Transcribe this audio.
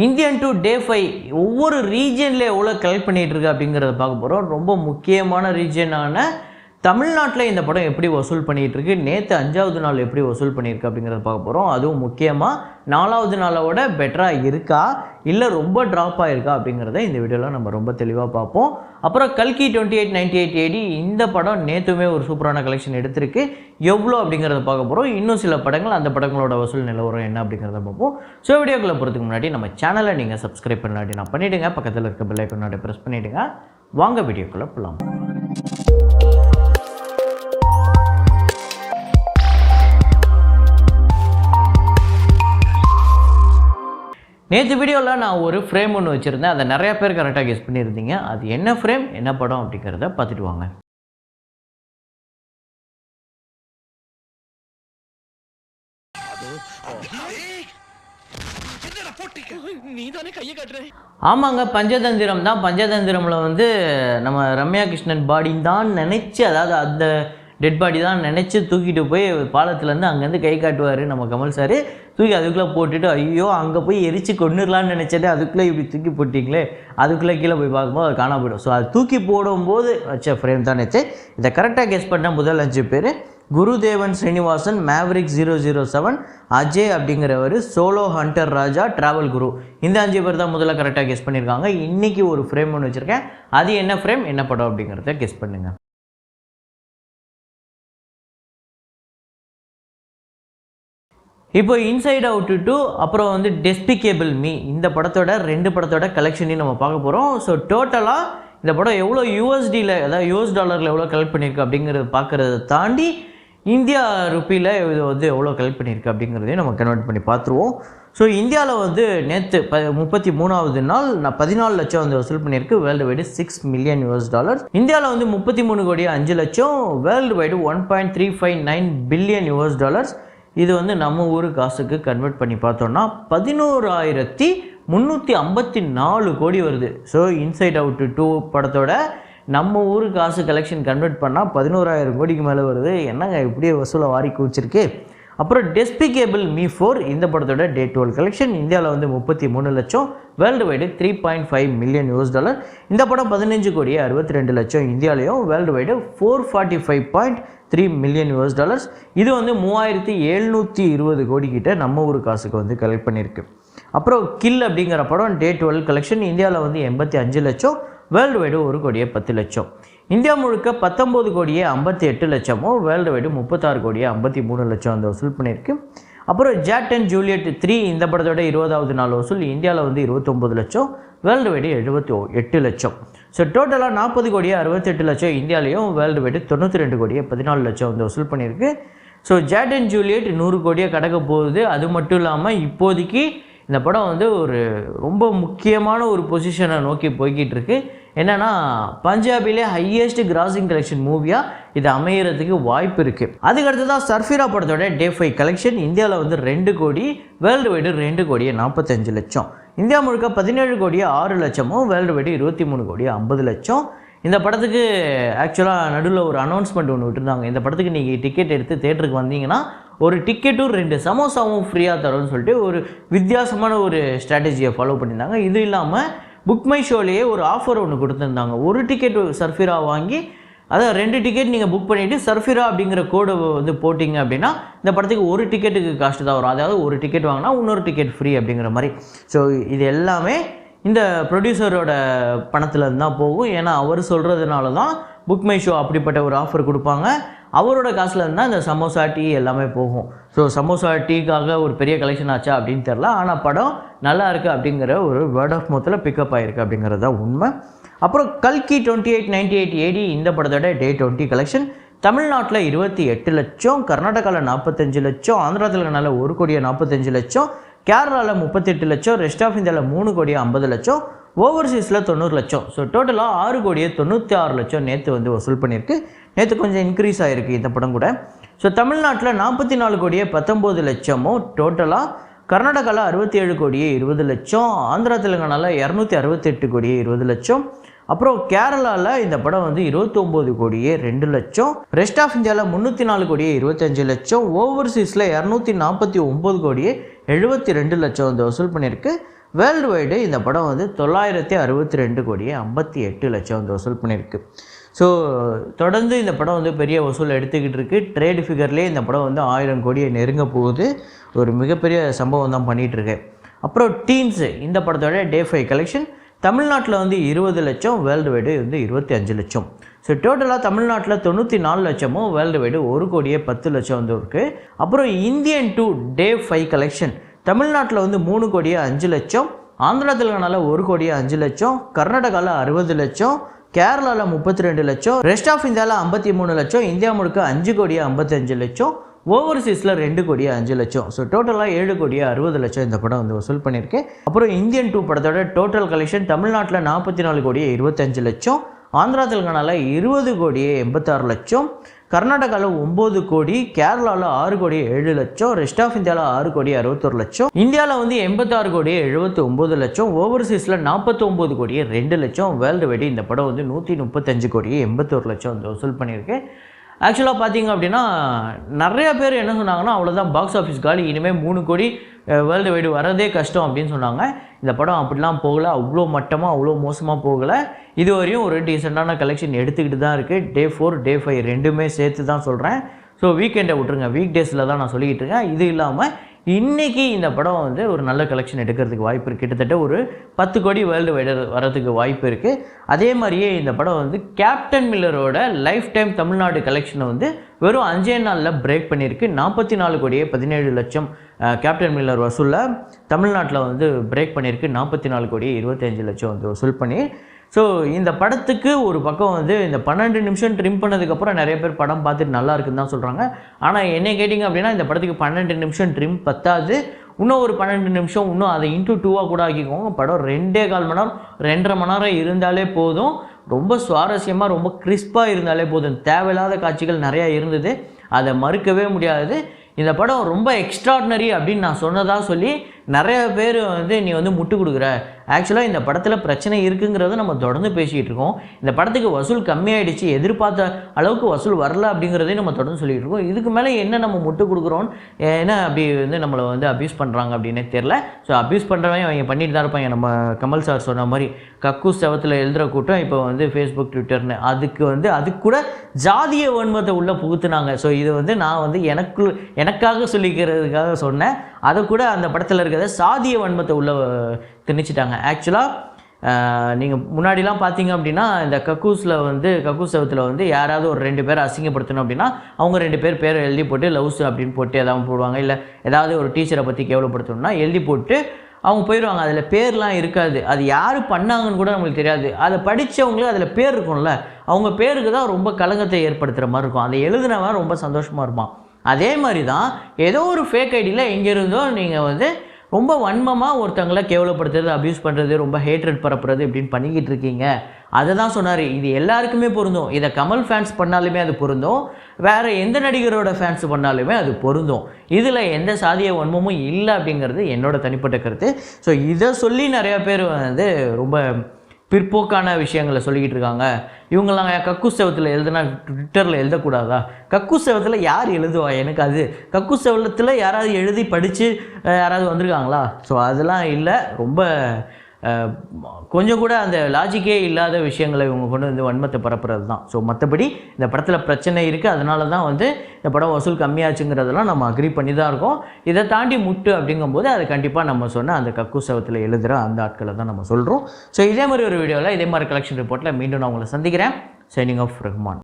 Indian to day 5 ஒவ்வொரு ரீஜனில் எவ்வளோ கலெக்ட் பண்ணிகிட்டு இருக்கு அப்படிங்கிறத பார்க்க போகிறோம். ரொம்ப முக்கியமான ரீஜனான தமிழ்நாட்டில் இந்த படம் எப்படி வசூல் பண்ணிகிட்டு இருக்கு, நேற்று 5வது நாள் எப்படி வசூல் பண்ணியிருக்கு அப்படிங்கிறத பார்க்க போகிறோம். அதுவும் முக்கியமாக 4வது நாளோட பெட்டராக இருக்கா இல்லை ரொம்ப ட்ராப் ஆகிருக்கா அப்படிங்கிறத இந்த வீடியோவில் நம்ம ரொம்ப தெளிவாக பார்ப்போம். அப்புறம் கல்கி 2898 AD இந்த படம் நேற்றுமே ஒரு சூப்பரான கலெக்ஷன் எடுத்திருக்கு, எவ்வளோ அப்படிங்கிறத பார்க்க போகிறோம். இன்னும் சில படங்கள் அந்த படங்களோட வசூல் நிலவரம் என்ன அப்படிங்கிறத பார்ப்போம். ஸோ வீடியோக்குள்ளே போகிறதுக்கு முன்னாடி நம்ம சேனலை நீங்கள் சப்ஸ்கிரைப் பண்ணாட்டி நான் பண்ணிவிடுங்க, பக்கத்தில் இருக்க பெல் ஐக்கானை ப்ரெஸ் பண்ணிவிடுங்க. வாங்க வீடியோக்குள்ளே போகலாம். நேற்று வீடியோவில் நான் ஒரு ஃப்ரேம் ஒன்று வச்சுருந்தேன், அதை நிறையா பேர் கரெக்டாக கெஸ் பண்ணியிருந்தீங்க. அது என்ன ஃப்ரேம் என்ன படம் அப்படிங்கிறத பார்த்துட்டு வாங்க. ஆமாங்க, பஞ்சதந்திரம் தான். பஞ்சதந்திரமில் வந்து நம்ம ரம்யா கிருஷ்ணன் பாடி தான் நினச்சி, அதாவது அந்த டெட் பாடி தான் நினச்சி தூக்கிட்டு போய் பாலத்துலேருந்து அங்கேருந்து கை காட்டுவார் நம்ம கமல் சார். தூக்கி அதுக்குள்ளே போட்டுட்டு ஐயோ அங்கே போய் எரிச்சு கொண்டுடலான்னு நினச்சிட்டு அதுக்குள்ளே இப்படி தூக்கி போட்டிங்களே, அதுக்குள்ளே கீழே போய் பார்க்கும்போது அது காணா போய்டும். ஸோ அது தூக்கி போடும்போது வச்ச ஃப்ரேம் தான் நினச்சி. இதை கரெக்டாக கெஸ் பண்ண முதல் 5 பேர் குருதேவன் ஸ்ரீனிவாசன், மேவரிக் 007, அஜய் அப்படிங்கிறவர், சோலோ ஹண்டர் ராஜா, ட்ராவல் குரு. இந்த 5 பேர் தான் முதல்ல கரெக்டாக கெஸ் பண்ணியிருக்காங்க. இன்றைக்கி ஒரு ஃப்ரேம் ஒன்று வச்சுருக்கேன், அது என்ன ஃப்ரேம் என்ன படம் அப்படிங்கிறத கெஸ் பண்ணுங்கள். இப்போ இன்சைட் அவுட் 2 அப்புறம் வந்து டெஸ்பிகேபிள் மீ இந்த படத்தோட 2 படத்தோட கலெக்ஷனையும் நம்ம பார்க்க போகிறோம். ஸோ டோட்டலாக இந்த படம் எவ்வளோ யூஎஸ்டியில், அதாவது யூஎஸ் டாலரில் எவ்வளோ கலெக்ட் பண்ணியிருக்கு அப்படிங்கிறத பார்க்குறத தாண்டி இந்தியா ருப்பியில் இது வந்து எவ்வளோ கலெக்ட் பண்ணியிருக்கு அப்படிங்கிறதையும் நம்ம கன்வெர்ட் பண்ணி பார்த்துருவோம். ஸோ இந்தியாவில் வந்து நேற்று 33வது நாள் 14 லட்சம் வந்து வசூல் பண்ணியிருக்கு. World wide $6 million. இந்தியாவில் வந்து 33 கோடி 5 லட்சம், வேர்ல்டு வைடு $1.359 பில்லியன். இது வந்து நம்ம ஊர் காசுக்கு கன்வெர்ட் பண்ணி பார்த்தோன்னா 11,354 கோடி வருது. ஸோ இன்சைட் அவுட் 2 படத்தோட நம்ம ஊர் காசு கலெக்ஷன் கன்வெர்ட் பண்ணால் 11,000 கோடிக்கு மேலே வருது. என்னங்க இப்படியே வசூலை வாரி குவிச்சிருக்கு. அப்புறம் டெஸ்பிகேபிள் மீ 4 இந்த படத்தோட டே 12 கலெக்ஷன் இந்தியாவில் வந்து 33 லட்சம், வேர்ல்டு வைடு $3.5 மில்லியன். இந்த படம் 15 கோடி 62 லட்சம் இந்தியாவிலையும், வேர்ல்டு வைடு $445.3 மில்லியன். இது வந்து 3,720 கோடி கிட்ட நம்ம ஊர் காசுக்கு வந்து கலெக்ட் பண்ணியிருக்கு. அப்புறம் கில் அப்படிங்கிற படம் டே 12 கலெக்ஷன் இந்தியாவில் வந்து 85 லட்சம், வேர்ல்டு வைடு 1 கோடியே 10 லட்சம். இந்தியா முழுக்க 19 கோடியே 58 லட்சமும், வேர்ல்டு வைடு 36 கோடியே 53 லட்சம் வந்து வசூல் பண்ணியிருக்கு. அப்புறம் ஜாட் அண்ட் ஜூலியட் 3 இந்த படத்தோட 20வது நாள் வசூல் இந்தியாவில் வந்து 29 லட்சம், வேர்ல்டு வைடு 78 லட்சம். ஸோ டோட்டலாக 40 கோடியே 68 லட்சம் இந்தியாவிலையும், வேர்ல்டு வைடு 92 கோடியே 14 லட்சம் வந்து வசூல் பண்ணியிருக்கு. ஸோ ஜாட் அண்ட் ஜூலியட் 100 கோடியே கடக்க போகுது. அது மட்டும் இல்லாமல் இப்போதைக்கு இந்த படம் வந்து ஒரு ரொம்ப முக்கியமான ஒரு பொசிஷனை நோக்கி போய்கிட்டு இருக்கு. என்னென்னா பஞ்சாபிலே ஹையஸ்ட் கிராசிங் கலெக்ஷன் மூவியாக இது அமைகிறதுக்கு வாய்ப்பு இருக்குது. அதுக்கடுத்து தான் சர்ஃபிரா படத்தோட டே 5 கலெக்ஷன் இந்தியாவில் வந்து 2 கோடி, வேர்ல்டு வைடு 2 கோடியே 45 லட்சம். இந்தியா முழுக்க 17 கோடியே 6 லட்சமும், வேர்ல்டு வைடு 23 கோடியே 50 லட்சம். இந்த படத்துக்கு ஆக்சுவலாக நடுவில் ஒரு அனௌன்ஸ்மெண்ட் ஒன்று விட்டுருந்தாங்க. இந்த படத்துக்கு நீங்கள் டிக்கெட் எடுத்து தேட்டருக்கு வந்தீங்கன்னா ஒரு டிக்கெட்டும் 2 சமோசாவும் ஃப்ரீயாக தரோன்னு சொல்லிட்டு ஒரு வித்தியாசமான ஒரு ஸ்ட்ராட்டஜியை ஃபாலோ பண்ணியிருந்தாங்க. இது இல்லாமல் புக் மை ஷோலேயே ஒரு ஆஃபர் ஒன்று கொடுத்துருந்தாங்க. ஒரு டிக்கெட் சர்ஃபிரா வாங்கி, அதாவது 2 டிக்கெட் நீங்கள் புக் பண்ணிவிட்டு சர்ஃபிரா அப்படிங்கிற கோடை வந்து போட்டிங்க அப்படின்னா இந்த படத்துக்கு ஒரு டிக்கெட்டுக்கு காஸ்ட்டு தான் வரும். அதாவது ஒரு டிக்கெட் வாங்கினா இன்னொரு டிக்கெட் ஃப்ரீ அப்படிங்கிற மாதிரி. ஸோ இது எல்லாமே இந்த ப்ரொடியூசரோட பணத்தில் தான் போகும். ஏன்னா அவர் சொல்கிறதுனால தான் புக் மை ஷோ அப்படிப்பட்ட ஒரு ஆஃபர் கொடுப்பாங்க. அவரோட காசில் இருந்தால் இந்த சமோசா டீ எல்லாமே போகும். ஸோ சமோசா டீக்காக ஒரு பெரிய கலெக்ஷன் ஆச்சா அப்படின்னு தெரில, ஆனால் படம் நல்லா இருக்குது அப்படிங்கிற ஒரு வேர்ட் ஆஃப் மவுத்தில் பிக்கப் ஆகிருக்கு அப்படிங்கிறது தான் உண்மை. அப்புறம் கல்கி 2898 AD இந்த படத்தோட டே 20 கலெக்ஷன் தமிழ்நாட்டில் 28 லட்சம், கர்நாடகாவில் 45 லட்சம், ஆந்திரா தெலுங்கானால 1 கோடியே 45 லட்சம், கேரளாவில் 38 லட்சம், ரெஸ்ட் ஆஃப் இந்தியாவில் 3 கோடியே 50 லட்சம், ஓவர்சீஸில் 90 லட்சம். ஸோ டோட்டலாக 6 கோடியே 96 லட்சம் நேற்று வந்து வசூல் பண்ணியிருக்கு. நேற்று கொஞ்சம் இன்க்ரீஸ் ஆகிருக்கு இந்த படம் கூட. ஸோ தமிழ்நாட்டில் 44 கோடியே 19 லட்சமும், டோட்டலாக கர்நாடகாவில் 67 கோடியே 20 லட்சம், ஆந்திரா தெலுங்கானாவில் 268 கோடியே 20 லட்சம், அப்புறம் கேரளாவில் இந்த படம் வந்து 29 கோடியே 2 லட்சம், ரெஸ்ட் ஆஃப் இந்தியாவில் 304 கோடியே 25 லட்சம், ஓவர்சீஸில் 249 கோடியே 72 லட்சம் வந்து வசூல் பண்ணியிருக்கு. வேர்ல்டு வைடு இந்த படம் வந்து 962 கோடியே 58 லட்சம் வந்து வசூல் பண்ணியிருக்கு. ஸோ தொடர்ந்து இந்த படம் வந்து பெரிய வசூல் எடுத்துக்கிட்டு இருக்குது. ட்ரேடு ஃபிகர்லேயே இந்த படம் வந்து 1000 கோடியை நெருங்க போகுது. ஒரு மிகப்பெரிய சம்பவம் தான் பண்ணிகிட்ருக்கு. அப்புறம் டீன்ஸு இந்த படத்தோட டே 5 கலெக்ஷன் தமிழ்நாட்டில் வந்து 20 லட்சம், வேர்ல்டு வைடு வந்து 25 லட்சம். ஸோ டோட்டலாக தமிழ்நாட்டில் 94 லட்சமும், வேர்ல்டு வைடு 1 கோடியே 10 லட்சம் வந்து இருக்குது. அப்புறம் இந்தியன் 2 டே 5 கலெக்ஷன் தமிழ்நாட்டில் வந்து 3 கோடியே 5 லட்சம், ஆந்திரா தெலுங்கானாவில் 1 கோடியே 5 லட்சம், கர்நாடகாவில் 60 லட்சம், கேரளாவில் 32 லட்சம், ரெஸ்ட் ஆஃப் இந்தியாவில் 53 லட்சம், இந்தியா முழுக்க 5 கோடியே 55 லட்சம், ஓவர்சீஸில் 2 கோடியே 5 லட்சம். ஸோ டோட்டலாக 7 கோடியே 60 லட்சம் இந்த படம் வந்து வசூல் பண்ணியிருக்கு. அப்புறம் இந்தியன் 2 படத்தோட டோட்டல் கலெக்ஷன் தமிழ்நாட்டில் 44 கோடியே 25 லட்சம், ஆந்திரா தெலுங்கானாவில் 20 கோடியே 86 லட்சம், கர்நாடகாவில் 9 கோடி, கேரளாவில் 6 கோடியே 7 லட்சம், ரெஸ்ட் ஆஃப் இந்தியாவில் 6 கோடியே 61 லட்சம், இந்தியாவில் வந்து 86 கோடியே 79 லட்சம், ஓவர்சீஸில் 49 கோடியே 2 லட்சம், வேர்ல்டு வைடு இந்த படம் வந்து 135 கோடியே 81 லட்சம் வந்து வசூல் பண்ணியிருக்கு. ஆக்சுவலாக பார்த்தீங்க அப்படின்னா நிறைய பேர் என்ன சொன்னாங்கன்னா, அவ்வளோதான் பாக்ஸ் ஆஃபீஸ் காலி, இனிமேல் 3 கோடி வேர்ல்டு வைடு வரதே கஷ்டம் அப்படின்னு சொன்னாங்க. இந்த படம் அப்படிலாம் போகலை, அவ்வளோ மட்டமாக அவ்வளோ மோசமாக போகலை. இது வரையும் ஒரு டீசெண்டான கலெக்ஷன் எடுத்துக்கிட்டு தான் இருக்குது. டே 4 டே 5 ரெண்டுமே சேர்த்து தான் சொல்கிறேன். ஸோ வீக்கெண்டை விட்டுருங்க, வீக் டேஸில் தான் நான் சொல்லிக்கிட்டு இருக்கேன். இது இல்லாமல் இன்றைக்கி இந்த படம் வந்து ஒரு நல்ல கலெக்ஷன் எடுக்கிறதுக்கு வாய்ப்பு இருக்குது. கிட்டத்தட்ட ஒரு 10 கோடி வேர்ல்டு வைடு வரதுக்கு வாய்ப்பு இருக்குது. அதே மாதிரியே இந்த படம் வந்து கேப்டன் மில்லரோட லைஃப் டைம் தமிழ்நாடு கலெக்ஷனை வந்து வெறும் 5 நாளில் பிரேக் பண்ணியிருக்கு. 44 கோடியே 17 லட்சம் கேப்டன் மில்லர் வசூலில் தமிழ்நாட்டில் வந்து பிரேக் பண்ணியிருக்கு. 44 கோடியே 25 லட்சம் வந்து வசூல் பண்ணி. ஸோ இந்த படத்துக்கு ஒரு பக்கம் வந்து இந்த 12 நிமிஷம் ட்ரிம் பண்ணதுக்கப்புறம் நிறைய பேர் படம் பார்த்துட்டு நல்லா இருக்குன்னு தான் சொல்கிறாங்க. ஆனால் என்ன கேட்டிங்க அப்படின்னா இந்த படத்துக்கு 12 நிமிஷம் ட்ரிம் பத்தாது. இன்னும் ஒரு 12 நிமிஷம் இன்னும் அதை இன்ட்டு 2ஆக கூட ஆக்கிக்கோங்க. படம் 2.25 மணி நேரம் 2.5 மணி நேரம் இருந்தாலே போதும். ரொம்ப சுவாரஸ்யமாக ரொம்ப கிறிஸ்பாக இருந்தாலே போதும். தேவையில்லாத காட்சிகள் நிறையா இருந்தது, அதை மறுக்கவே முடியாது. இந்த படம் ரொம்ப எக்ஸ்ட்ராடினரி அப்படின்னு நான் சொன்னதாக சொல்லி நிறைய பேர் வந்து நீ வந்து முட்டு கொடுக்குற. ஆக்சுவலாக இந்த படத்தில் பிரச்சனை இருக்குங்கிறத நம்ம தொடர்ந்து பேசிகிட்டு இருக்கோம். இந்த படத்துக்கு வசூல் கம்மியாயிடுச்சு, எதிர்பார்த்த அளவுக்கு வசூல் வரல அப்படிங்கிறதையும் நம்ம தொடர்ந்து சொல்லிகிட்டு இருக்கோம். இதுக்கு மேலே என்ன நம்ம முட்டு கொடுக்குறோம், ஏன்னா அப்படி வந்து நம்மளை வந்து அப்யூஸ் பண்ணுறாங்க அப்படின்னே தெரில. ஸோ அப்யூஸ் பண்ணுறவங்க அவங்க பண்ணிட்டு தான் இருப்பாங்க. நம்ம கமல் சார் சொன்ன மாதிரி கக்கூஸ் செவத்தில் எழுதுகிற கூட்டம் இப்போ வந்து ஃபேஸ்புக் ட்விட்டர்னு அதுக்கு கூட ஜாதிய வன்மத்தை உள்ளே புகுத்துனாங்க. ஸோ இது வந்து நான் வந்து எனக்காக சொல்லிக்கிறதுக்காக சொன்னேன். அதை கூட அந்த படத்தில் இருக்கிறத சாதிய வன்மத்தை உள்ள திணிச்சிட்டாங்க. ஆக்சுவலாக நீங்கள் முன்னாடிலாம் பார்த்தீங்க அப்படின்னா இந்த கக்கூஸ் செவத்தில் வந்து யாராவது ஒரு 2 பேர் அசிங்கப்படுத்தணும் அப்படின்னா அவங்க 2 பேர் பேரை எழுதி போட்டு லவ்ஸ் அப்படின்னு போட்டு எதாவது போடுவாங்க. இல்லை ஏதாவது ஒரு டீச்சரை பற்றி கேவலப்படுத்தணும்னா எழுதி போட்டு அவங்க போயிடுவாங்க. அதில் பேர்லாம் இருக்காது. அது யார் பண்ணாங்கன்னு கூட நம்மளுக்கு தெரியாது. அதை படித்தவங்களே அதில் பேர் இருக்கும்ல, அவங்க பேருக்கு தான் ரொம்ப கலங்கத்தை ஏற்படுத்துகிற மாதிரி இருக்கும். அதை எழுதுனவன் ரொம்ப சந்தோஷமாக இருப்பான். அதே மாதிரி தான் ஏதோ ஒரு ஃபேக் ஐடியில் எங்கேருந்தோ நீங்கள் வந்து ரொம்ப வன்மமாக ஒருத்தங்களை கேவலப்படுத்துறது, அப்யூஸ் பண்ணுறது, ரொம்ப ஹேட்ரட் பரப்புறது இப்படின்னு பண்ணிக்கிட்டு இருக்கீங்க. அதை தான் சொன்னார். இது எல்லாருக்குமே பொருந்தும். இதை கமல் ஃபேன்ஸ் பண்ணாலுமே அது பொருந்தும், வேறு எந்த நடிகரோட ஃபேன்ஸ் பண்ணாலுமே அது பொருந்தும். இதில் எந்த சாதிய வன்மமும் இல்லை அப்படிங்கிறது என்னோட தனிப்பட்ட கருத்து. ஸோ இதை சொல்லி நிறையா பேர் வந்து ரொம்ப பிற்போக்கான விஷயங்களை சொல்லிக்கிட்டு இருக்காங்க. இவங்கெல்லாம் கக்கூஸ் செவத்தில் எழுதுனா ட்விட்டரில் எழுதக்கூடாதா? கக்கூஸ் செவத்தில் யார் எழுதுவா? எனக்கு அது கக்கூஸ் செவத்தில் யாராவது எழுதி படித்து யாராவது வந்திருக்காங்களா? ஸோ அதெல்லாம் இல்லை. ரொம்ப கொஞ்சம் கூட அந்த லாஜிக்கே இல்லாத விஷயங்களை இவங்க கொண்டு வந்து வன்மத்தை பரப்புறது தான். ஸோ மற்றபடி இந்த படத்தில் பிரச்சனை இருக்குது, அதனால தான் வந்து இந்த படம் வசூல் கம்மியாச்சுங்கிறதெல்லாம் நம்ம அக்ரி பண்ணி தான் இருக்கோம். இதை தாண்டி முட்டு அப்படிங்கும்போது அது கண்டிப்பாக நம்ம சொன்ன அந்த கக்கூஸ் செவத்தில் எழுதுகிற அந்த ஆட்களை தான் நம்ம சொல்கிறோம். ஸோ இதே மாதிரி ஒரு வீடியோவில் இதே மாதிரி கலெக்ஷன் ரிப்போர்ட்டில் மீண்டும் நான் உங்களை சந்திக்கிறேன். Signing off Rahman.